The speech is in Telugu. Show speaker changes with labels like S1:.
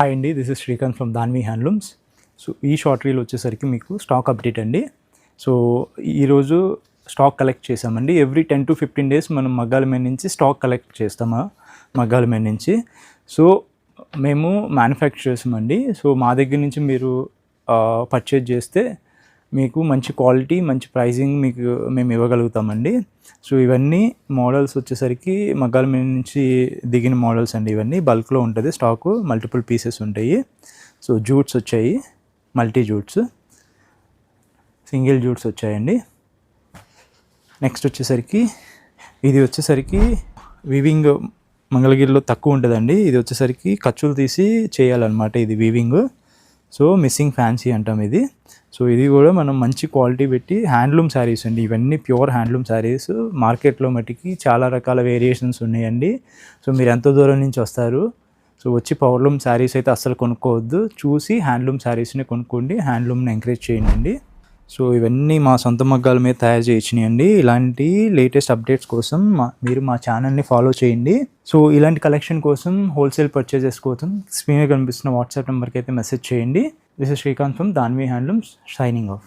S1: హాయ్ అండి, this is Srikanth from Danvi handlooms. So ఈ షార్ట్ రీల్ వచ్చేసరికి మీకు స్టాక్ అప్డేట్ అండి. సో ఈరోజు స్టాక్ కలెక్ట్ చేసామండి. ఎవ్రీ 10 to 15 days మనం మగ్గాల మీద నుంచి స్టాక్ కలెక్ట్ చేస్తామా మగ్గాల మీద నుంచి. సో మేము మ్యానుఫ్యాక్చరర్స్ అండి. సో మా దగ్గర నుంచి మీరు పర్చేజ్ చేస్తే మీకు మంచి క్వాలిటీ, మంచి ప్రైజింగ్ మీకు మేము ఇవ్వగలుగుతామండి. సో ఇవన్నీ మోడల్స్ వచ్చేసరికి మగ్గాల మీద నుంచి దిగిన మోడల్స్ అండి. ఇవన్నీ బల్క్లో ఉంటుంది స్టాకు, మల్టిపుల్ పీసెస్ ఉంటాయి. సో జూట్స్ వచ్చాయి, మల్టీ జూట్స్, సింగిల్ జూట్స్ వచ్చాయండి. నెక్స్ట్ వచ్చేసరికి ఇది వచ్చేసరికి వీవింగ్ మంగళగిరిలో తక్కువ ఉంటుందండి. ఇది వచ్చేసరికి ఖర్చులు తీసి చేయాలన్నమాట ఇది వీవింగ్. సో మిస్సింగ్ ఫ్యాన్సీ అంటాం ఇది. సో ఇది కూడా మనం మంచి క్వాలిటీ పెట్టి హ్యాండ్లూమ్ శారీస్ అండి. ఇవన్నీ ప్యూర్ హ్యాండ్లూమ్ శారీస్. మార్కెట్లో మటుకి చాలా రకాల వేరియేషన్స్ ఉన్నాయండి. సో మీరు ఎంతో దూరం నుంచి వస్తారు. సో వచ్చి పవర్లూమ్ శారీస్ అయితే అస్సలు కొనుక్కోవద్దు. చూసి హ్యాండ్లూమ్ శారీస్ని కొనుక్కోండి, హ్యాండ్లూమ్ని ఎంకరేజ్ చేయండి. సో ఇవన్నీ మా సొంత మగ్గాల మీద తయారు చేయించినాయండి. ఇలాంటి లేటెస్ట్ అప్డేట్స్ కోసం మీరు మా ఛానల్ని ఫాలో చేయండి. సో ఇలాంటి కలెక్షన్ కోసం హోల్సేల్ పర్చేజెస్ కోసం స్క్రీన్ కనిపిస్తున్న వాట్సాప్ నెంబర్కి అయితే మెసేజ్ చేయండి. This is Srikanth from Danvi handlooms, signing off.